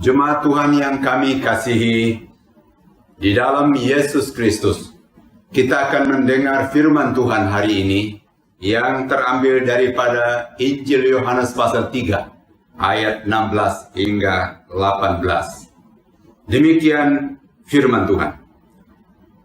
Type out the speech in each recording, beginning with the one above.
Jemaat Tuhan yang kami kasihi, di dalam Yesus Kristus, kita akan mendengar firman Tuhan hari ini yang terambil daripada Injil Yohanes pasal 3, ayat 16 hingga 18. Demikian firman Tuhan.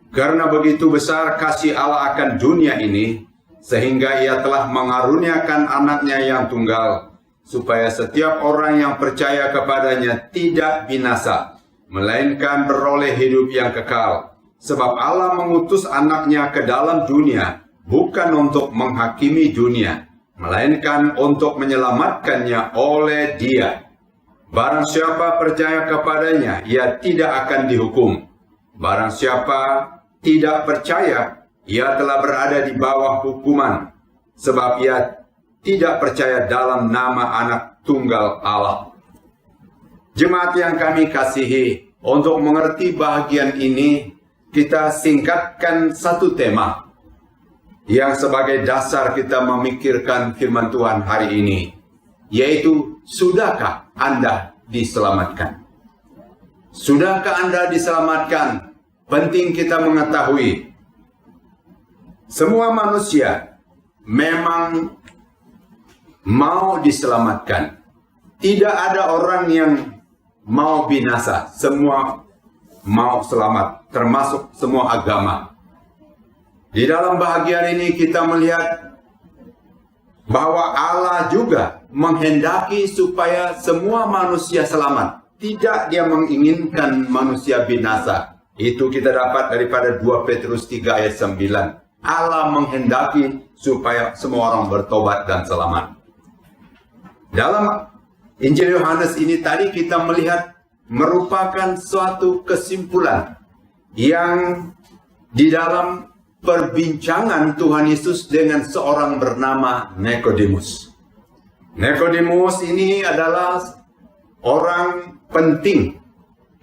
Karena begitu besar kasih Allah akan dunia ini, sehingga Ia telah mengaruniakan anaknya yang tunggal, supaya setiap orang yang percaya kepadanya tidak binasa, melainkan beroleh hidup yang kekal. Sebab Allah mengutus anaknya ke dalam dunia, bukan untuk menghakimi dunia, melainkan untuk menyelamatkannya oleh Dia. Barang siapa percaya kepadanya, ia tidak akan dihukum. Barang siapa tidak percaya, ia telah berada di bawah hukuman, sebab ia tidak percaya dalam nama anak tunggal Allah. Jemaat yang kami kasihi, untuk mengerti bahagian ini, kita singkatkan satu tema yang sebagai dasar kita memikirkan firman Tuhan hari ini, yaitu, sudahkah Anda diselamatkan? Sudahkah Anda diselamatkan? Penting kita mengetahui, semua manusia memang mau diselamatkan. Tidak ada orang yang mau binasa. Semua mau selamat, termasuk semua agama. Di dalam bahagian ini kita melihat bahwa Allah juga menghendaki supaya semua manusia selamat. Tidak Dia menginginkan manusia binasa. Itu kita dapat daripada 2 Petrus 3 ayat 9. Allah menghendaki supaya semua orang bertobat dan selamat. Dalam Injil Yohanes ini tadi kita melihat merupakan suatu kesimpulan yang di dalam perbincangan Tuhan Yesus dengan seorang bernama Nikodemus. Nikodemus ini adalah orang penting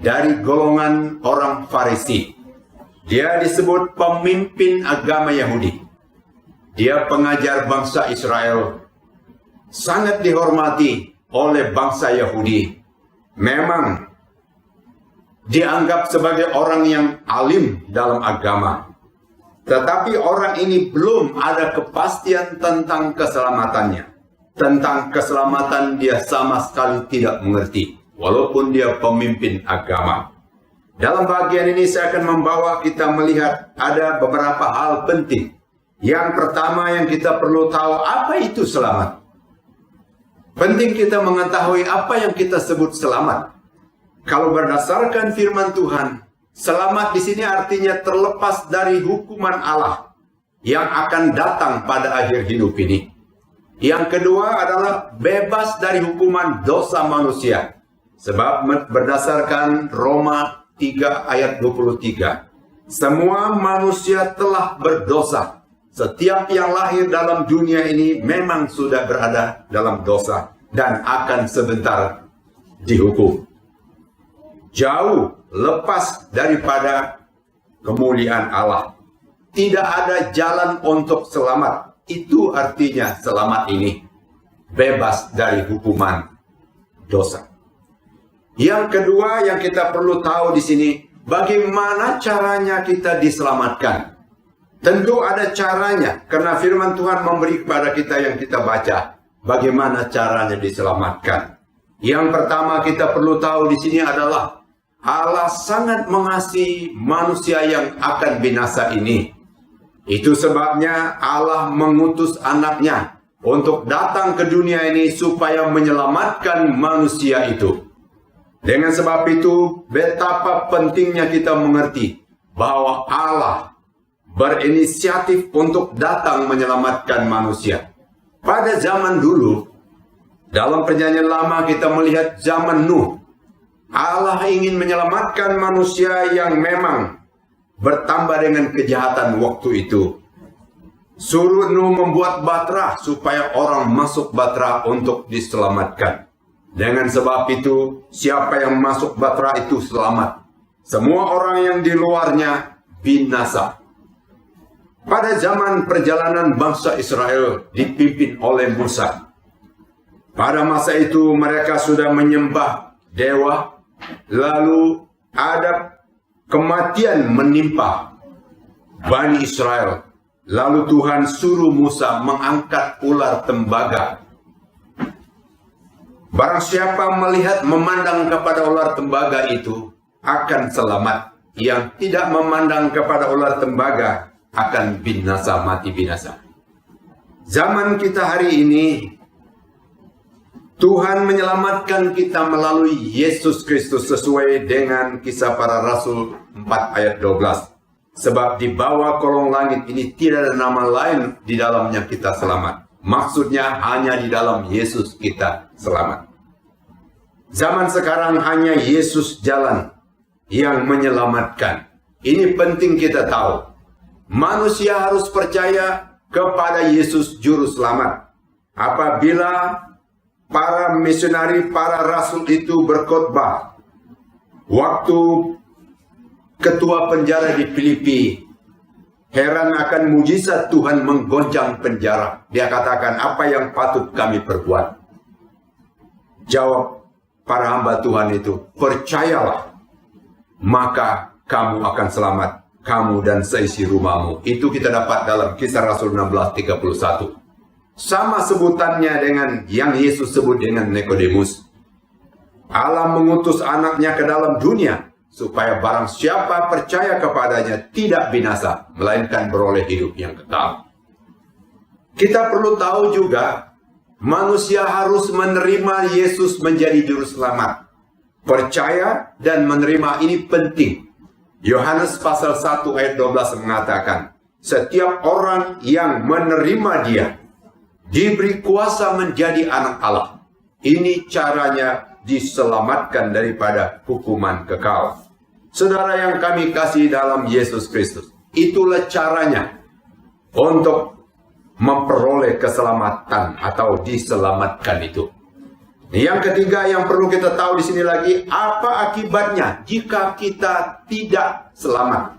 dari golongan orang Farisi. Dia disebut pemimpin agama Yahudi. Dia pengajar bangsa Israel, sangat dihormati oleh bangsa Yahudi. Memang dianggap sebagai orang yang alim dalam agama. Tetapi orang ini belum ada kepastian tentang keselamatannya. Tentang keselamatan dia sama sekali tidak mengerti, walaupun dia pemimpin agama. Dalam bagian ini saya akan membawa kita melihat ada beberapa hal penting. Yang pertama yang kita perlu tahu, apa itu selamat? Penting kita mengetahui apa yang kita sebut selamat. Kalau berdasarkan firman Tuhan, selamat di sini artinya terlepas dari hukuman Allah yang akan datang pada akhir hidup ini. Yang kedua adalah bebas dari hukuman dosa manusia. Sebab berdasarkan Roma 3 ayat 23, semua manusia telah berdosa. Setiap yang lahir dalam dunia ini memang sudah berada dalam dosa dan akan sebentar dihukum. Jauh lepas daripada kemuliaan Allah. Tidak ada jalan untuk selamat. Itu artinya selamat ini bebas dari hukuman dosa. Yang kedua yang kita perlu tahu di sini, bagaimana caranya kita diselamatkan? Tentu ada caranya, karena firman Tuhan memberi kepada kita yang kita baca. Bagaimana caranya diselamatkan? Yang pertama kita perlu tahu di sini adalah Allah sangat mengasihi manusia yang akan binasa ini. Itu sebabnya Allah mengutus anaknya untuk datang ke dunia ini supaya menyelamatkan manusia itu. Dengan sebab itu, betapa pentingnya kita mengerti bahwa Allah berinisiatif untuk datang menyelamatkan manusia. Pada zaman dulu, dalam perjanjian lama kita melihat zaman Nuh. Allah ingin menyelamatkan manusia yang memang bertambah dengan kejahatan waktu itu. Suruh Nuh membuat batra supaya orang masuk batra untuk diselamatkan. Dengan sebab itu, siapa yang masuk batra itu selamat. Semua orang yang di luarnya binasa. Pada zaman perjalanan bangsa Israel dipimpin oleh Musa. Pada masa itu mereka sudah menyembah dewa Lalu ada kematian menimpa Bani Israel. Lalu Tuhan suruh Musa mengangkat ular tembaga. Barang siapa memandang kepada ular tembaga itu akan selamat. Yang tidak memandang kepada ular tembaga akan binasa, mati binasa. Zaman kita hari ini, Tuhan menyelamatkan kita melalui Yesus Kristus sesuai dengan Kisah Para Rasul 4 ayat 12. Sebab di bawah kolong langit ini tidak ada nama lain di dalamnya kita selamat. Maksudnya hanya di dalam Yesus kita selamat. Zaman sekarang hanya Yesus jalan yang menyelamatkan. Ini penting kita tahu. Manusia harus percaya kepada Yesus Juru Selamat. Apabila para misionari, para rasul itu berkhotbah, waktu ketua penjara di Filipi heran akan mujizat Tuhan menggoncang penjara. Dia katakan, apa yang patut kami perbuat? Jawab para hamba Tuhan itu, percayalah, maka kamu akan selamat, kamu dan seisi rumahmu. Itu kita dapat dalam Kisah Rasul 16:31. Sama sebutannya dengan yang Yesus sebut dengan Nikodemus. Allah mengutus anaknya ke dalam dunia, supaya barang siapa percaya kepadanya tidak binasa, melainkan beroleh hidup yang kekal. Kita perlu tahu juga, manusia harus menerima Yesus menjadi juru selamat. Percaya dan menerima ini penting. Yohanes pasal 1 ayat 12 mengatakan, setiap orang yang menerima Dia diberi kuasa menjadi anak Allah. Ini caranya diselamatkan daripada hukuman kekal. Saudara yang kami kasih dalam Yesus Kristus, itulah caranya untuk memperoleh keselamatan atau diselamatkan itu. Yang ketiga yang perlu kita tahu di sini lagi, apa akibatnya jika kita tidak selamat?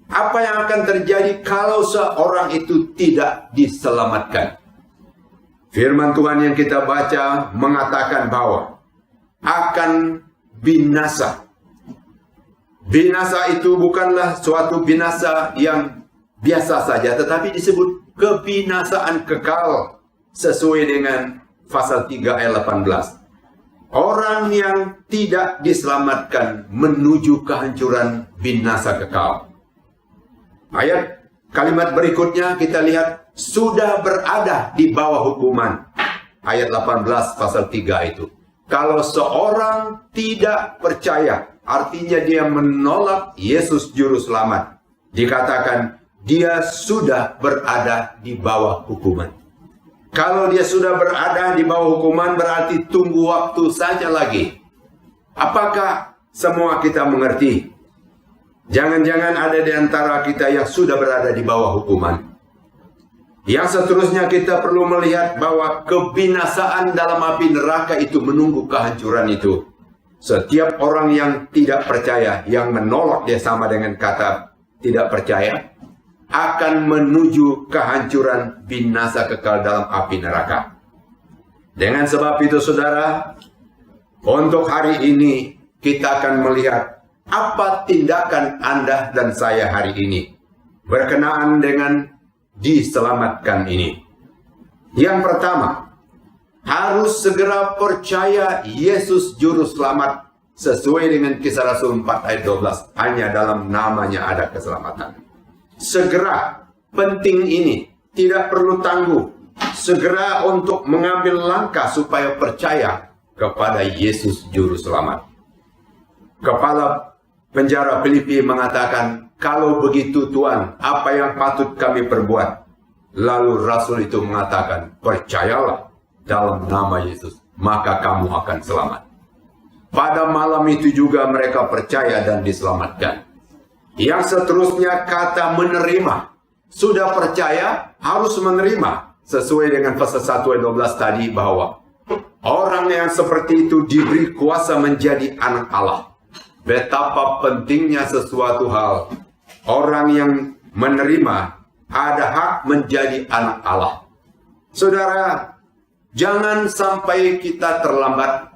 Apa yang akan terjadi kalau seorang itu tidak diselamatkan? Firman Tuhan yang kita baca mengatakan bahwa akan binasa. Binasa itu bukanlah suatu binasa yang biasa saja, tetapi disebut kebinasaan kekal sesuai dengan pasal 3 ayat 18. Orang yang tidak diselamatkan menuju kehancuran binasa kekal. Ayat kalimat berikutnya kita lihat, sudah berada di bawah hukuman. Ayat 18 pasal 3 itu. Kalau seorang tidak percaya, artinya dia menolak Yesus Juru Selamat. Dikatakan dia sudah berada di bawah hukuman. Kalau dia sudah berada di bawah hukuman berarti tunggu waktu saja lagi. Apakah semua kita mengerti? Jangan-jangan ada di antara kita yang sudah berada di bawah hukuman. Yang seterusnya kita perlu melihat bahwa kebinasaan dalam api neraka itu menunggu kehancuran itu. Setiap orang yang tidak percaya, yang menolak, dia sama dengan kata tidak percaya, akan menuju kehancuran binasa kekal dalam api neraka. Dengan sebab itu saudara, untuk hari ini kita akan melihat apa tindakan Anda dan saya hari ini berkenaan dengan diselamatkan ini. Yang pertama, harus segera percaya Yesus Juru Selamat sesuai dengan Kisah Rasul 4 ayat 12. Hanya dalam namanya ada keselamatan. Segera, penting ini, tidak perlu tangguh. Segera untuk mengambil langkah supaya percaya kepada Yesus Juru Selamat. Kepala penjara Filipi mengatakan, kalau begitu Tuhan, apa yang patut kami perbuat? Lalu Rasul itu mengatakan, percayalah dalam nama Yesus, maka kamu akan selamat. Pada malam itu juga mereka percaya dan diselamatkan. Yang seterusnya kata menerima. Sudah percaya, harus menerima. Sesuai dengan pasal 1 ayat 12 tadi bahwa orang yang seperti itu diberi kuasa menjadi anak Allah. Betapa pentingnya sesuatu hal. Orang yang menerima ada hak menjadi anak Allah. Saudara, jangan sampai kita terlambat.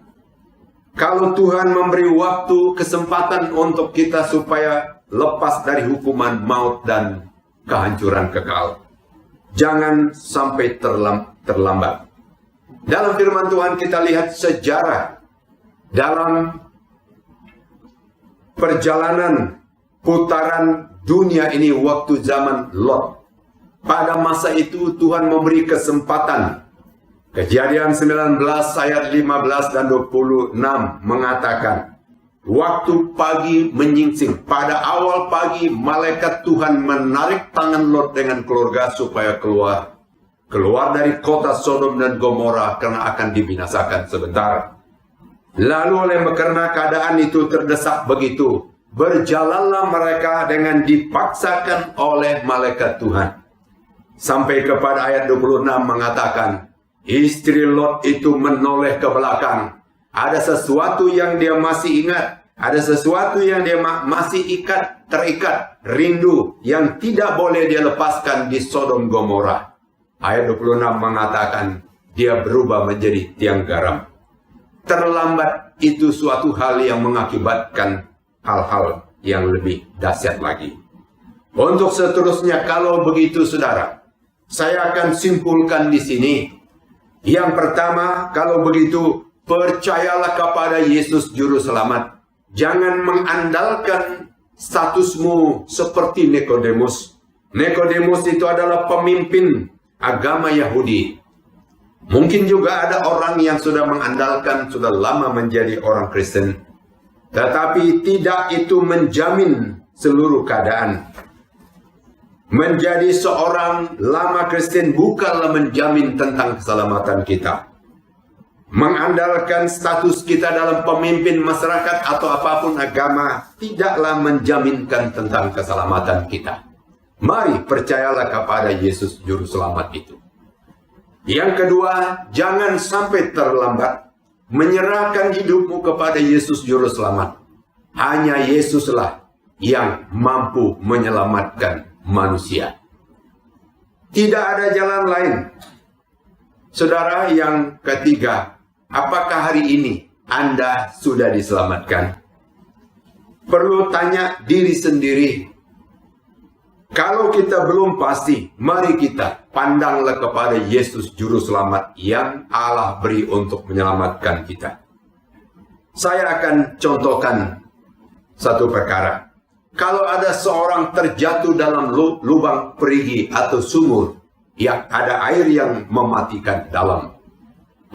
Kalau Tuhan memberi waktu, kesempatan untuk kita supaya lepas dari hukuman maut dan kehancuran kekal, jangan sampai terlambat. Dalam firman Tuhan kita lihat sejarah dalam perjalanan putaran dunia ini waktu zaman Lot. Pada masa itu Tuhan memberi kesempatan. Kejadian 19 ayat 15 dan 26 mengatakan, waktu pagi menyingsing, pada awal pagi malaikat Tuhan menarik tangan Lot dengan keluarga supaya keluar dari kota Sodom dan Gomora karena akan dibinasakan sebentar. Lalu karena keadaan itu terdesak begitu, berjalanlah mereka dengan dipaksakan oleh malaikat Tuhan. Sampai kepada ayat 26 mengatakan, istri Lot itu menoleh ke belakang. Ada sesuatu yang dia masih ingat. Ada sesuatu yang dia masih terikat. Rindu yang tidak boleh dia lepaskan di Sodom Gomora. Ayat 26 mengatakan, dia berubah menjadi tiang garam. Terlambat itu suatu hal yang mengakibatkan hal-hal yang lebih dahsyat lagi. Untuk seterusnya, kalau begitu saudara, saya akan simpulkan di sini. Yang pertama, kalau begitu, percayalah kepada Yesus Juru Selamat. Jangan mengandalkan statusmu seperti Nikodemus. Nikodemus itu adalah pemimpin agama Yahudi. Mungkin juga ada orang yang sudah mengandalkan, sudah lama menjadi orang Kristen. Tetapi tidak itu menjamin seluruh keadaan. Menjadi seorang lama Kristen bukanlah menjamin tentang keselamatan kita. Mengandalkan status kita dalam pemimpin masyarakat atau apapun agama tidaklah menjaminkan tentang keselamatan kita. Mari percayalah kepada Yesus Juru Selamat itu. Yang kedua, jangan sampai terlambat. Menyerahkan hidupmu kepada Yesus Juru Selamat. Hanya Yesuslah yang mampu menyelamatkan manusia. Tidak ada jalan lain. Saudara, yang ketiga, apakah hari ini Anda sudah diselamatkan? Perlu tanya diri sendiri. Kalau kita belum pasti, mari kita pandanglah kepada Yesus Juru Selamat yang Allah beri untuk menyelamatkan kita. Saya akan contohkan satu perkara. Kalau ada seorang terjatuh dalam lubang perigi atau sumur yang ada air yang mematikan dalam,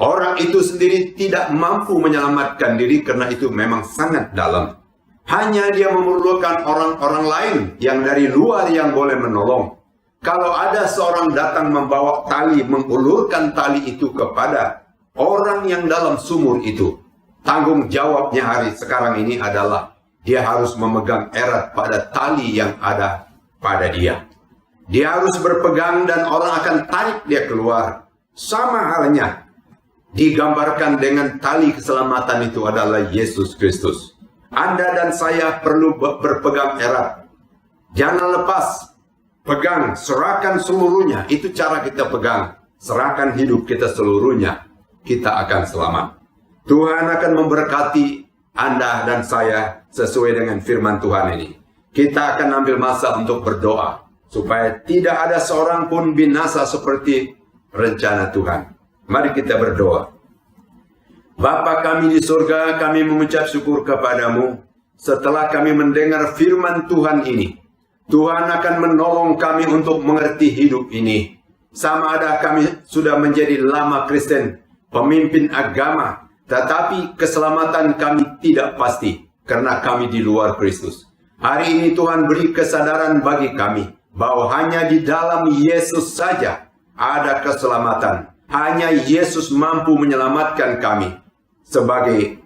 orang itu sendiri tidak mampu menyelamatkan diri karena itu memang sangat dalam. Hanya dia memerlukan orang-orang lain yang dari luar yang boleh menolong. Kalau ada seorang datang membawa tali, mengulurkan tali itu kepada orang yang dalam sumur itu, tanggung jawabnya hari sekarang ini adalah dia harus memegang erat pada tali yang ada pada dia. Dia harus berpegang dan orang akan tarik dia keluar. Sama halnya digambarkan dengan tali keselamatan itu adalah Yesus Kristus. Anda dan saya perlu berpegang erat. Jangan lepas. Pegang, serahkan seluruhnya. Itu cara kita pegang. Serahkan hidup kita seluruhnya. Kita akan selamat. Tuhan akan memberkati Anda dan saya sesuai dengan firman Tuhan ini. Kita akan ambil masa untuk berdoa supaya tidak ada seorang pun binasa seperti rencana Tuhan. Mari kita berdoa. Bapa kami di surga, kami mengucap syukur kepadamu setelah kami mendengar firman Tuhan ini. Tuhan akan menolong kami untuk mengerti hidup ini. Sama ada kami sudah menjadi lama Kristen, pemimpin agama, tetapi keselamatan kami tidak pasti karena kami di luar Kristus. Hari ini Tuhan beri kesadaran bagi kami bahwa hanya di dalam Yesus saja ada keselamatan. Hanya Yesus mampu menyelamatkan kami sebagai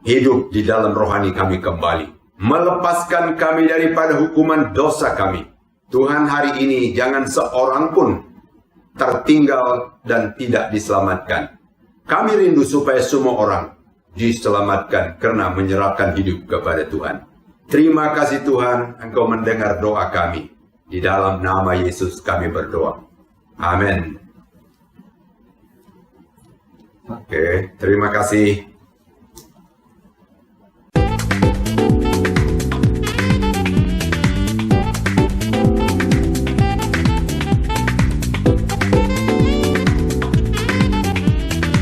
hidup di dalam rohani kami kembali. Melepaskan kami daripada hukuman dosa kami. Tuhan, hari ini jangan seorang pun tertinggal dan tidak diselamatkan. Kami rindu supaya semua orang diselamatkan karena menyerahkan hidup kepada Tuhan. Terima kasih Tuhan, Engkau mendengar doa kami. Di dalam nama Yesus kami berdoa. Amin. Oke, terima kasih.